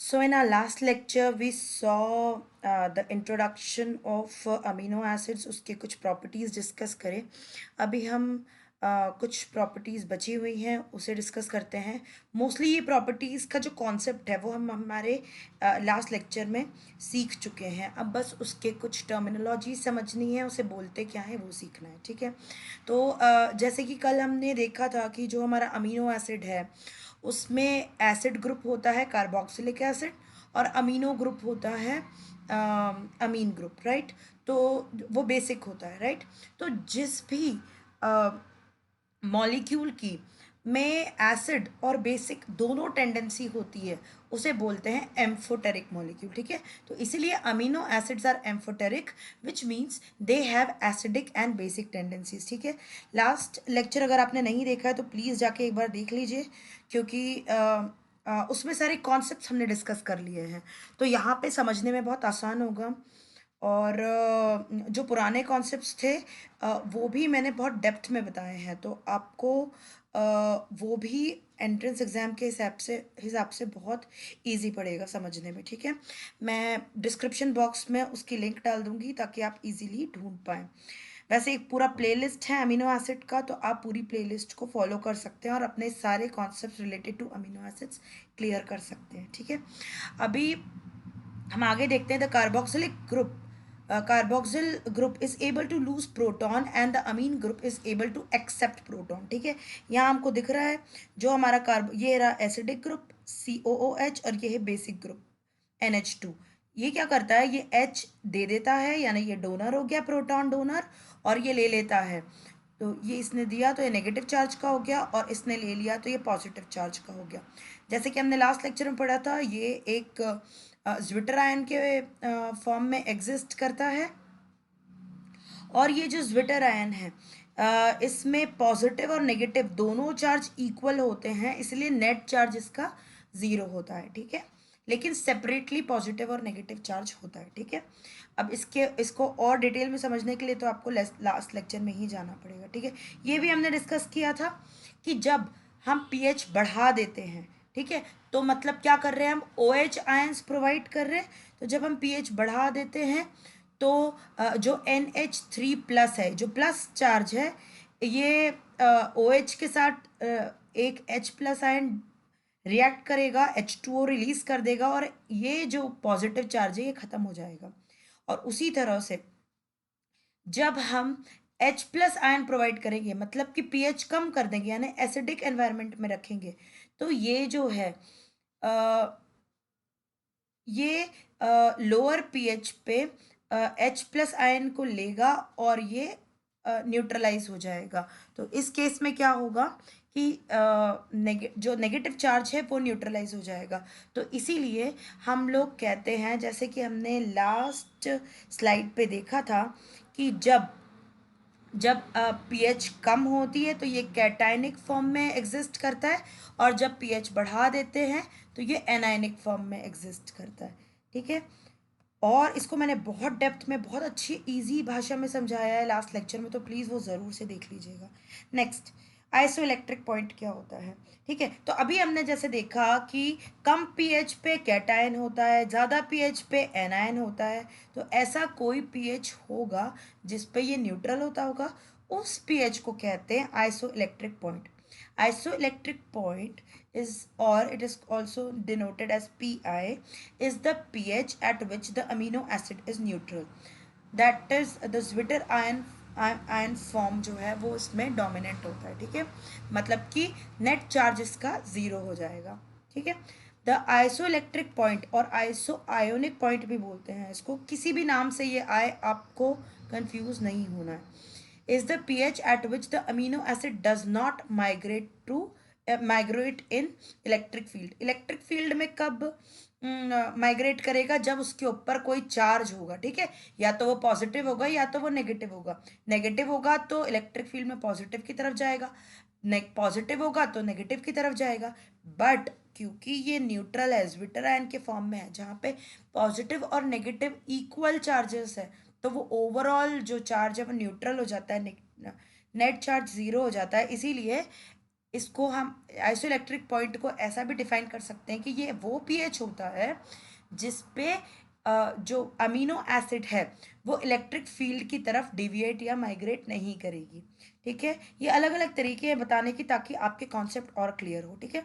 So in our last lecture we saw the introduction of amino acids, उसके कुछ properties discuss करें. अभी हम कुछ प्रॉपर्टीज़ बची हुई हैं उसे डिस्कस करते हैं. मोस्टली ये प्रॉपर्टीज़ का जो कॉन्सेप्ट है वो हम हमारे लास्ट लेक्चर में सीख चुके हैं. अब बस उसके कुछ टर्मिनोलॉजी समझनी है, उसे बोलते क्या है वो सीखना है. ठीक है. तो जैसे कि कल हमने देखा था कि जो हमारा अमीनो एसिड है उसमें एसिड ग्रुप होता है कार्बोक्सिलिक एसिड और अमीनो ग्रुप होता है अमीन ग्रुप, राइट. तो वो बेसिक होता है, राइट. तो जिस भी मॉलिक्यूल की में एसिड और बेसिक दोनों टेंडेंसी होती है उसे बोलते हैं एम्फोटेरिक मॉलिक्यूल. ठीक है. तो इसीलिए amino acids are amphoteric which means they have acidic and basic tendencies. ठीक है. लास्ट लेक्चर अगर आपने नहीं देखा है तो प्लीज़ जाके एक बार देख लीजिए, क्योंकि उसमें सारे कॉन्सेप्ट्स हमने डिस्कस कर लिए हैं, तो यहाँ पे समझने में बहुत आसान होगा. और जो पुराने कॉन्सेप्ट्स थे वो भी मैंने बहुत डेप्थ में बताए हैं, तो आपको वो भी एंट्रेंस एग्ज़ाम के हिसाब से बहुत इजी पड़ेगा समझने में. ठीक है. मैं डिस्क्रिप्शन बॉक्स में उसकी लिंक डाल दूंगी ताकि आप इजीली ढूंढ पाएँ. वैसे एक पूरा प्लेलिस्ट है अमीनो एसिड का, तो आप पूरी प्लेलिस्ट को फॉलो कर सकते हैं और अपने सारे concept related to amino acids clear कर सकते हैं. ठीक है. अभी हम आगे देखते हैं. The carboxylic group carboxyl group is able to lose proton and the amine group is able to accept proton. ठीक है. यहाँ हमको दिख रहा है जो हमारा ये रहा एसिडिक ग्रुप COOH और ये है बेसिक ग्रुप NH2. ये क्या करता है, ये H दे देता है, यानी ये डोनर हो गया, प्रोटॉन डोनर, और ये ले लेता है. तो ये इसने दिया तो ये नेगेटिव चार्ज का हो गया और इसने ले लिया तो ये पॉजिटिव चार्ज का हो गया. जैसे कि हमने लास्ट लेक्चर में पढ़ा था, ये एक ज्विटर आयन के फॉर्म में एग्जिस्ट करता है. और ये जो ज्विटर आयन है इसमें पॉजिटिव और नेगेटिव दोनों चार्ज इक्वल होते हैं, इसलिए नेट चार्ज इसका 0 होता है. ठीक है. लेकिन सेपरेटली पॉजिटिव और नेगेटिव चार्ज होता है. ठीक है. अब इसको और डिटेल में समझने के लिए तो आपको लास्ट लेक्चर में ही जाना पड़ेगा. ठीक है. ये भी हमने डिस्कस किया था कि जब हम pH बढ़ा देते हैं, ठीक है, तो मतलब क्या कर रहे हैं, हम OH आयंस प्रोवाइड कर रहे हैं. तो जब हम pH बढ़ा देते हैं तो जो NH3 प्लस है, जो प्लस चार्ज है, ये OH के साथ एक H प्लस आयन रिएक्ट करेगा, H2O रिलीज कर देगा और ये जो पॉजिटिव चार्ज है ये खत्म हो जाएगा. और उसी तरह से जब हम H प्लस आयन प्रोवाइड करेंगे, मतलब कि pH कम कर देंगे, यानी एसिडिक एनवायरनमेंट में रखेंगे, तो ये जो है ये लोअर pH पे H प्लस आयन को लेगा और ये न्यूट्रलाइज हो जाएगा. तो इस केस में क्या होगा कि जो नेगेटिव चार्ज है वो न्यूट्रलाइज हो जाएगा. तो इसीलिए हम लोग कहते हैं, जैसे कि हमने लास्ट स्लाइड पे देखा था, कि जब जब pH कम होती है तो ये कैटायनिक फॉर्म में एग्जिस्ट करता है, और जब pH बढ़ा देते हैं तो ये एनायनिक फॉर्म में एग्जिस्ट करता है. ठीक है. और इसको मैंने बहुत डेप्थ में, बहुत अच्छी इजी भाषा में समझाया है लास्ट लेक्चर में, तो प्लीज़ वो ज़रूर से देख लीजिएगा. नेक्स्ट, आइसो इलेक्ट्रिक पॉइंट क्या होता है. ठीक है. तो अभी हमने जैसे देखा कि कम pH पे कैटायन होता है, ज़्यादा pH पे एनायन होता है. तो ऐसा कोई pH होगा जिस पे ये न्यूट्रल होता होगा, उस pH को कहते हैं iso electric point. Isoelectric point is, or it is also denoted as Pi, is the pH at which the amino acid is neutral. That is the Zwitter ion form जो है वो इसमें डोमिनेंट होता है. ठीक है. मतलब कि नेट चार्ज इसका 0 हो जाएगा. ठीक है. द आइसोइलेक्ट्रिक पॉइंट और आइसो आयोनिक पॉइंट भी बोलते हैं इसको, किसी भी नाम से ये आए, आपको कंफ्यूज नहीं होना है. Is the pH at which the amino acid does not migrate in electric field. Electric field में कब माइग्रेट करेगा, जब उसके ऊपर कोई चार्ज होगा. ठीक है. या तो वो पॉजिटिव होगा या तो वो नेगेटिव होगा. नेगेटिव होगा तो इलेक्ट्रिक फील्ड में पॉजिटिव की तरफ जाएगा, पॉजिटिव होगा तो नेगेटिव की तरफ जाएगा. बट क्योंकि ये न्यूट्रल है, ज्विटर आयन के फॉर्म में है, जहाँ पे पॉजिटिव और नेगेटिव इक्वल चार्जेस है, तो वो ओवरऑल जो चार्ज है वो न्यूट्रल हो जाता है, नेट चार्ज 0 हो जाता है. इसीलिए इसको हम आइसोइलेक्ट्रिक पॉइंट को ऐसा भी डिफाइन कर सकते हैं कि ये वो पीएच होता है जिस पे जो अमीनो एसिड है वो इलेक्ट्रिक फील्ड की तरफ डिविएट या माइग्रेट नहीं करेगी। ठीक है, ये अलग अलग तरीके हैं बताने की ताकि आपके कॉन्सेप्ट और क्लियर हो। ठीक है,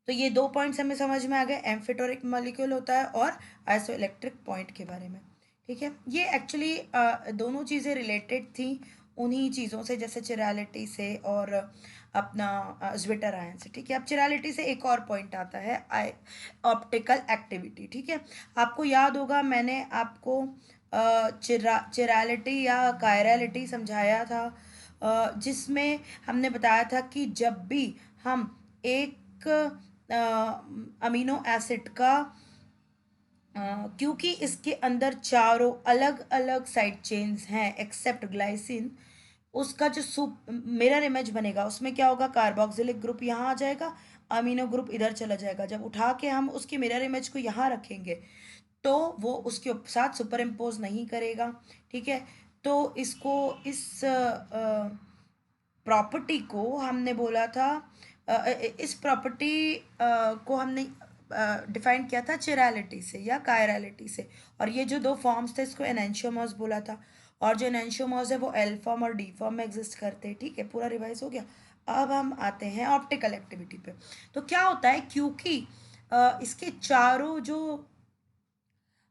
तो ये दो पॉइंट्स हमें समझ में आ गए, एम्फिटोरिक मॉलिक्यूल होता है और आइसोइलेक्ट्रिक पॉइंट के बारे में। ठीक है, ये एक्चुअली दोनों चीज़ें रिलेटेड थी उन्हीं चीज़ों से, जैसे चिरालिटी से और अपना ज्विटर आयन से। ठीक है, अब चिरालिटी से एक और पॉइंट आता है ऑप्टिकल एक्टिविटी। ठीक है, आपको याद होगा मैंने आपको चिरालिटी या कायरलिटी समझाया था, जिसमें हमने बताया था कि जब भी हम एक अमीनो एसिड का क्योंकि इसके अंदर चारों अलग अलग साइड चेन्स हैं एक्सेप्ट ग्लाइसिन, उसका जो सुप मिरर इमेज बनेगा उसमें क्या होगा, कार्बोक्सिलिक ग्रुप यहाँ आ जाएगा, अमीनो ग्रुप इधर चला जाएगा। जब उठा के हम उसकी मिरर इमेज को यहाँ रखेंगे तो वो उसके साथ सुपर इम्पोज नहीं करेगा। ठीक है, तो इसको इस प्रॉपर्टी को हमने बोला था, इस प्रॉपर्टी को हमने डिफाइन किया था चिरैलिटी से या कायरलिटी से। और ये जो दो फॉर्म्स थे इसको एनेंशियोमर्स बोला था, और जो एनेंशियोमर्स है वो एल फॉर्म और डी फॉर्म में एग्जिस्ट करते हैं। ठीक है, पूरा रिवाइज हो गया। अब हम आते हैं ऑप्टिकल एक्टिविटी पे। तो क्या होता है, क्योंकि इसके चारों जो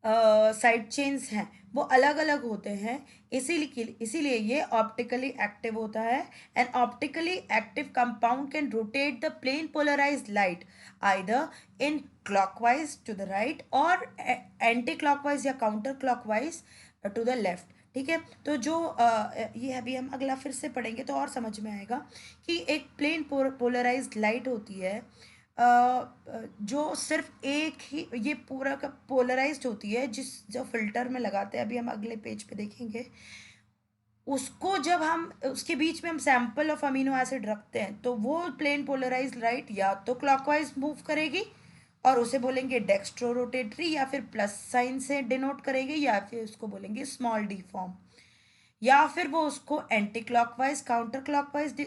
साइड चेन्स हैं वो अलग अलग होते हैं, इसीलिए ये ऑप्टिकली एक्टिव होता है। An optically active compound can rotate the plane polarised light either in clockwise to the right और एंटी क्लॉकवाइज या counter clockwise to the left. ठीक है, तो जो ये अभी हम अगला फिर से पढ़ेंगे तो और समझ में आएगा कि एक प्लेन पोलराइज्ड लाइट होती है जो सिर्फ एक ही, ये पूरा का पोलराइज्ड होती है, जिस जो फिल्टर में लगाते हैं, अभी हम अगले पेज पे देखेंगे, उसको जब हम उसके बीच में हम सैंपल ऑफ अमीनो एसिड रखते हैं तो वो प्लेन पोलराइज्ड लाइट या तो क्लॉकवाइज मूव करेगी और उसे बोलेंगे डेक्स्ट्रो रोटेटरी, या फिर प्लस साइन से डिनोट करेंगे, या फिर उसको बोलेंगे स्मॉल डी फॉर्म, या फिर वो उसको anti clockwise counter clockwise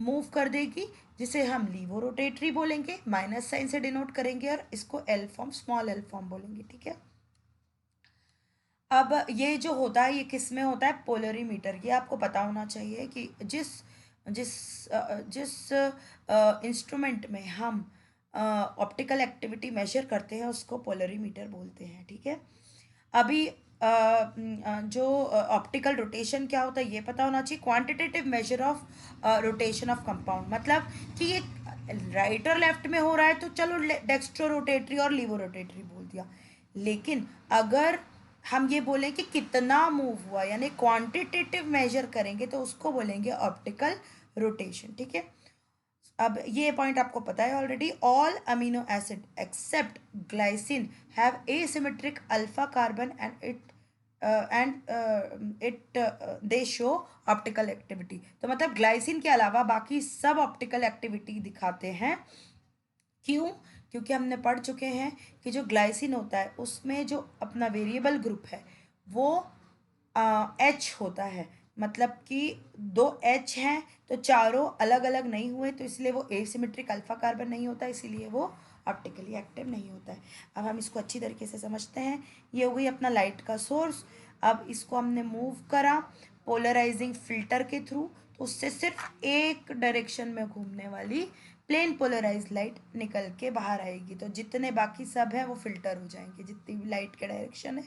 move कर देगी, जिसे हम लीवो रोटेटरी बोलेंगे, माइनस साइन से डिनोट करेंगे, और इसको L form small L form बोलेंगे। ठीक है, अब ये जो होता है ये किस में होता है, पोलरीमीटर। ये आपको पता होना चाहिए कि जिस जिस जिस इंस्ट्रूमेंट में हम ऑप्टिकल एक्टिविटी मेजर करते हैं उसको पोलरीमीटर बोलते हैं। ठीक है, अभी जो ऑप्टिकल रोटेशन क्या होता है ये पता होना चाहिए। Quantitative measure of rotation of compound, मतलब कि ये राइट और लेफ्ट में हो रहा है तो चलो डेक्स्ट्रो रोटेटरी और लीवो रोटेटरी बोल दिया, लेकिन अगर हम ये बोलें कि कितना मूव हुआ यानी क्वांटिटेटिव मेजर करेंगे तो उसको बोलेंगे ऑप्टिकल रोटेशन। ठीक है, अब ये पॉइंट आपको पता है already. All amino acid except glycine have asymmetric alpha carbon and it they show optical activity. तो मतलब ग्लाइसिन के अलावा बाकी सब ऑप्टिकल एक्टिविटी दिखाते हैं। क्यों? क्योंकि हमने पढ़ चुके हैं कि जो ग्लाइसिन होता है उसमें जो अपना वेरिएबल ग्रुप है वो एच होता है, मतलब कि दो एच हैं तो चारों अलग अलग नहीं हुए, तो इसलिए वो एसिमेट्रिक अल्फा कार्बन नहीं होता, इसीलिए वो ऑप्टिकली एक्टिव नहीं होता है। अब हम इसको अच्छी तरीके से समझते हैं। ये हो गई अपना लाइट का सोर्स। अब इसको हमने मूव करा पोलराइजिंग फिल्टर के थ्रू, तो उससे सिर्फ एक डायरेक्शन में घूमने वाली प्लेन पोलराइज लाइट निकल के बाहर आएगी, तो जितने बाकी सब है वो फिल्टर हो जाएंगे, जितनी भी लाइट का डायरेक्शन है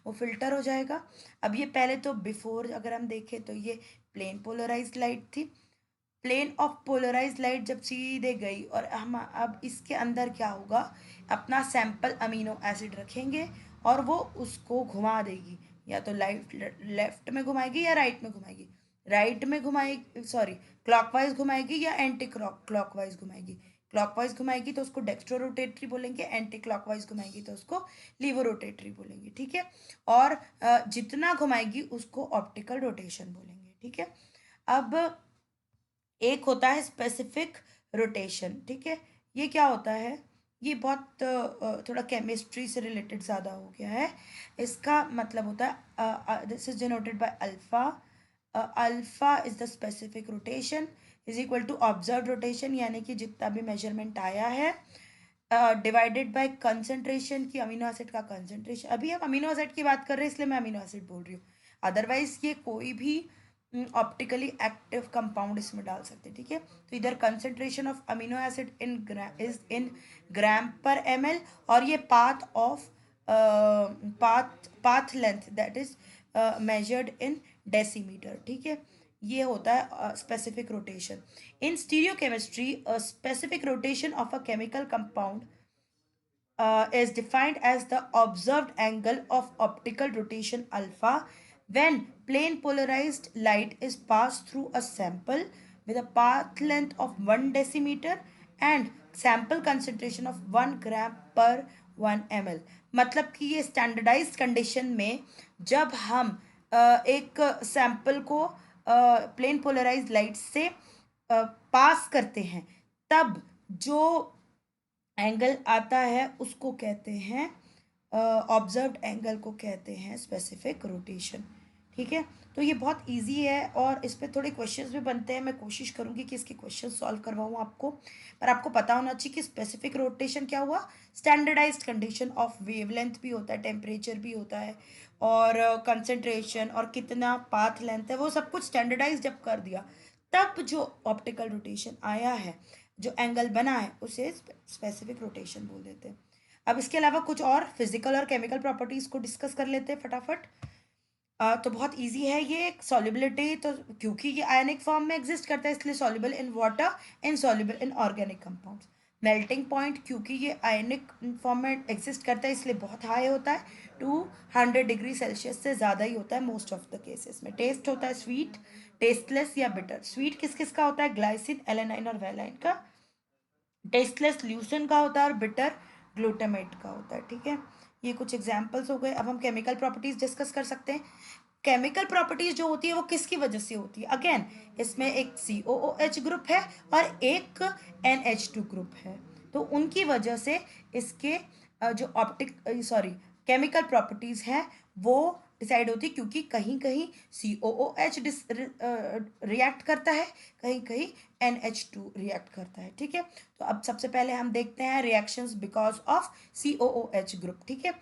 वो फिल्टर हो जाएगा। अब ये पहले तो बिफोर अगर हम देखें तो ये प्लेन पोलराइज लाइट थी। प्लेन ऑफ पोलराइज लाइट जब सीधे गई और हम अब इसके अंदर क्या होगा, अपना सैंपल अमीनो एसिड रखेंगे और वो उसको घुमा देगी, या तो लाइट लेफ्ट में घुमाएगी या राइट में घुमाएगी। राइट में घुमाएगी, सॉरी, क्लॉकवाइज घुमाएगी या एंटी क्लॉकवाइज घुमाएगी। क्लॉकवाइज घुमाएगी तो उसको डेक्स्ट्रो रोटेटरी बोलेंगे, एंटी क्लॉकवाइज घुमाएगी तो उसको लीवो रोटेटरी बोलेंगे। ठीक है, और जितना घुमाएगी उसको ऑप्टिकल रोटेशन बोलेंगे। ठीक है, अब एक होता है स्पेसिफिक रोटेशन। ठीक है, ये क्या होता है, ये बहुत थोड़ा केमिस्ट्री से रिलेटेड ज़्यादा हो गया है। इसका मतलब होता है this is denoted by alpha. Alpha is the specific rotation. Is equal to observe rotation, यानी कि जितना भी मेजरमेंट आया है, डिवाइडेड बाय कंसंट्रेशन की अमीनो एसिड का कंसंट्रेशन। अभी हम अमीनो एसिड की बात कर रहे हैं इसलिए मैं अमीनो एसिड बोल रही हूँ, अदरवाइज ये कोई भी ऑप्टिकली एक्टिव कंपाउंड इसमें डाल सकते हैं, ठीक है। तो इधर concentration of amino acid in is in gram per ml, और ये path of path length that is measured in decimeter, ठीक है। ये होता है specific rotation. In stereochemistry specific rotation of a chemical compound is defined as the observed angle of optical rotation alpha when plane polarized light is passed through a sample with a path length of 1 decimeter and sample concentration of 1 gram per 1 ml। मतलब कि ये standardised condition में जब हम एक sample को plane polarised light से पास करते हैं, तब जो एंगल आता है उसको कहते हैं ऑब्जर्व्ड एंगल को कहते हैं स्पेसिफिक रोटेशन, ठीक है। तो ये बहुत इजी है और इस पे थोड़े क्वेश्चंस भी बनते हैं, मैं कोशिश करूँगी कि इसके क्वेश्चन सॉल्व करवाऊँ आपको, पर आपको पता होना चाहिए कि स्पेसिफिक रोटेशन क्या हुआ, स्टैंडर्डाइज्ड कंडीशन ऑफ वेवलेंथ भी होता है, टेम्परेचर भी होता है, और कंसंट्रेशन और कितना पाथ लेंथ है, वो सब कुछ स्टैंडर्डाइज जब कर दिया, तब जो ऑप्टिकल रोटेशन आया है, जो एंगल बना है, उसे स्पेसिफिक रोटेशन बोल देते हैं। अब इसके अलावा कुछ और फिजिकल और केमिकल प्रॉपर्टीज को डिस्कस कर लेते हैं फटाफट। तो बहुत इजी है ये। सॉल्युबिलिटी, तो क्योंकि ये आयनिक फॉर्म में एग्जिस्ट करता है इसलिए soluble in water, insoluble in organic compounds. Melting point, क्योंकि ये आयनिक फॉर्म में एग्जिस्ट करता है इसलिए बहुत हाई होता है, 200 डिग्री सेल्सियस से ज़्यादा ही होता है मोस्ट ऑफ द केसेस में। टेस्ट होता है स्वीट, टेस्टलेस या बिटर। स्वीट किस किस का होता है, ग्लाइसिन, एलेनाइन और वेलाइन का। टेस्टलेस ल्यूसिन का होता है और बिटर ग्लूटामेट का होता है, ठीक है। ये कुछ एग्जांपल्स हो गए। अब हम केमिकल प्रॉपर्टीज डिस्कस कर सकते हैं। केमिकल प्रॉपर्टीज जो होती है वो किसकी वजह से होती है, अगेन इसमें एक COOH ग्रुप है और एक NH2 ग्रुप है, तो उनकी वजह से इसके जो केमिकल प्रॉपर्टीज हैं वो डिसाइड होती है, क्योंकि कहीं कहीं COOH रिएक्ट करता है, कहीं कहीं NH2 रिएक्ट करता है, ठीक है। तो अब सबसे पहले हम देखते हैं reactions because of COOH group, ठीक है।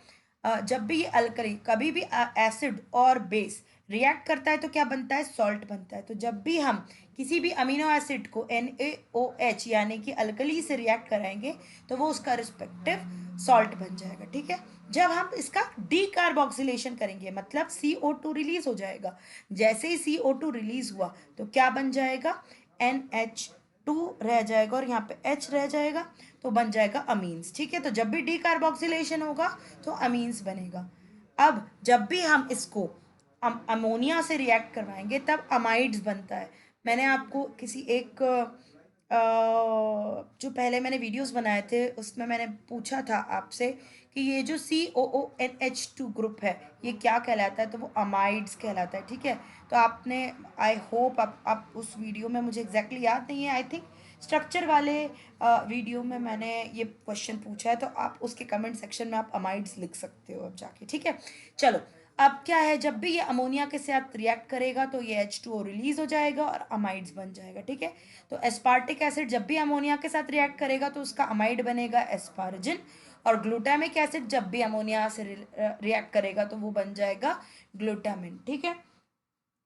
जब भी ये अल्कली, कभी भी एसिड और बेस रिएक्ट करता है तो क्या बनता है, सॉल्ट बनता है। तो जब भी हम किसी भी अमीनो एसिड को NaOH यानी कि अल्कली से रिएक्ट कराएंगे तो वो उसका रिस्पेक्टिव सॉल्ट बन जाएगा, ठीक है। जब हम इसका डीकार्बोक्सिलेशन करेंगे मतलब CO2 रिलीज हो जाएगा, जैसे ही CO2 रिलीज हुआ तो क्या बन जाएगा, NH2 रह जाएगा और यहाँ पे H रह जाएगा, तो बन जाएगा अमीन्स, ठीक है। तो जब भी डीकार्बोक्सिलेशन होगा तो अमीन्स बनेगा। अब जब भी हम इसको अमोनिया से रिएक्ट करवाएंगे तब अमाइड्स बनता है। मैंने आपको किसी एक जो पहले मैंने वीडियोस बनाए थे उसमें मैंने पूछा था आपसे कि ये जो COONH2 ग्रुप है ये क्या कहलाता है, तो वो अमाइड्स कहलाता है, ठीक है। तो आपने, आई होप आप उस वीडियो में, मुझे एग्जैक्टली याद नहीं है, आई थिंक स्ट्रक्चर वाले वीडियो में मैंने ये क्वेश्चन पूछा है, तो आप उसके कमेंट सेक्शन में आप अमाइड्स लिख सकते हो अब जाके, ठीक है। चलो, अब क्या है, जब भी ये अमोनिया के साथ रिएक्ट करेगा तो ये H2O रिलीज हो जाएगा और अमाइड्स बन जाएगा, ठीक है। तो एस्पार्टिक एसिड जब भी अमोनिया के साथ रिएक्ट करेगा तो उसका अमाइड बनेगा एस्पार्जिन, और ग्लूटामिक एसिड जब भी अमोनिया से रिएक्ट करेगा तो वो बन जाएगा ग्लूटामिन, ठीक है।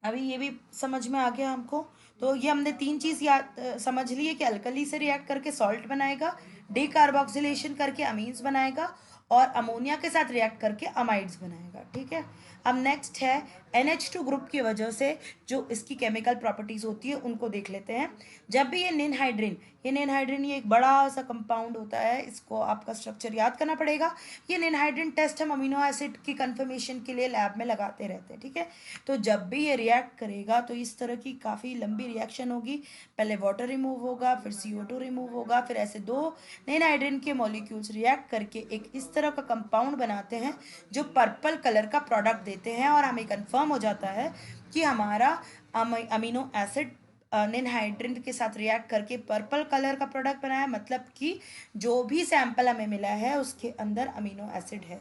अभी ये भी समझ में आ गया हमको। तो ये हमने तीन चीज़ याद समझ ली है कि अल्कली से रिएक्ट करके सॉल्ट बनाएगा, डीकार्बोक्सिलेशन करके अमीन्स बनाएगा, और अमोनिया के साथ रिएक्ट करके अमाइड्स बनाएगा, ठीक है। अब नेक्स्ट है NH2 ग्रुप की वजह से जो इसकी केमिकल प्रॉपर्टीज होती है उनको देख लेते हैं। जब भी ये निनहाइड्रिन ये एक बड़ा सा कंपाउंड होता है, इसको आपका स्ट्रक्चर याद करना पड़ेगा। ये निनहाइड्रिन टेस्ट हम अमीनो एसिड की कंफर्मेशन के लिए लैब में लगाते रहते हैं, ठीक है। तो जब भी ये रिएक्ट करेगा तो इस तरह की काफ़ी लंबी रिएक्शन होगी, पहले वाटर रिमूव होगा, फिर CO2 रिमूव होगा, फिर ऐसे दो निनहाइड्रिन के मॉलिक्यूल्स रिएक्ट करके एक इस तरह का कंपाउंड बनाते हैं जो पर्पल कलर का प्रोडक्ट देते हैं, और हमें कंफर्म हो जाता है कि हमारा अमीनो एसिड निनहाइड्रिन के साथ रिएक्ट करके पर्पल कलर का प्रोडक्ट बनाया, मतलब कि जो भी सैंपल हमें मिला है उसके अंदर अमीनो एसिड है,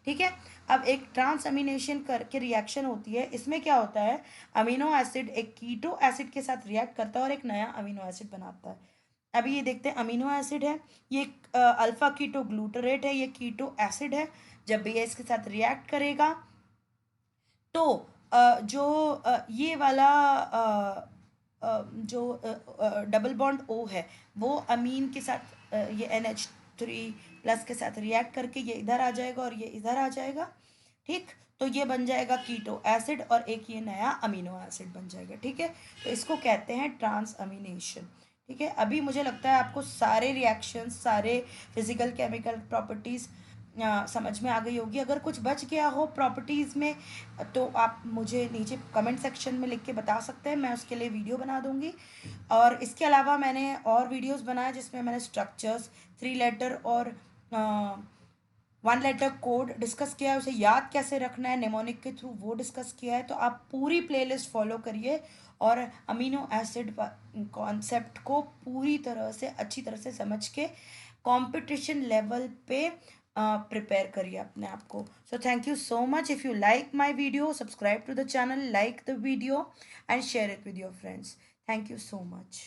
ठीक है। अब एक ट्रांसअमीनेशन करके रिएक्शन होती है, इसमें क्या होता है, अमीनो एसिड एक कीटो एसिड के साथ रिएक्ट करता है और एक नया अमीनो एसिड बनाता है। अभी ये देखते हैं, अमीनो एसिड है, ये अल्फा कीटो ग्लूटरेट है, ये कीटो एसिड है। जब भी ये इसके साथ रिएक्ट करेगा तो जो ये वाला जो डबल बॉन्ड ओ है वो अमीन के साथ ये NH3+ के साथ रिएक्ट करके ये इधर आ जाएगा और ये इधर आ जाएगा। ठीक, तो ये बन जाएगा कीटो एसिड और एक ये नया अमीनो एसिड बन जाएगा। ठीक है, तो इसको कहते हैं ट्रांसअमीनेशन। ठीक है, अभी मुझे लगता है आपको सारे रिएक्शंस, सारे फिजिकल केमिकल प्रॉपर्टीज़ समझ में आ गई होगी। अगर कुछ बच गया हो प्रॉपर्टीज़ में तो आप मुझे नीचे कमेंट सेक्शन में लिख के बता सकते हैं, मैं उसके लिए वीडियो बना दूंगी। और इसके अलावा मैंने और वीडियोस बनाए जिसमें मैंने स्ट्रक्चर्स, 3 लेटर और 1 लेटर कोड डिस्कस किया है, उसे याद कैसे रखना है नेमोनिक के थ्रू वो डिस्कस किया है। तो आप पूरी प्लेलिस्ट फॉलो करिए और अमीनो एसिड कॉन्सेप्ट को पूरी तरह से अच्छी तरह से समझ के कंपटीशन लेवल पे प्रिपेयर करिए अपने आप को। So thank you so much. If you like my video, subscribe to the channel, like the video and share it with your friends. Thank you so much.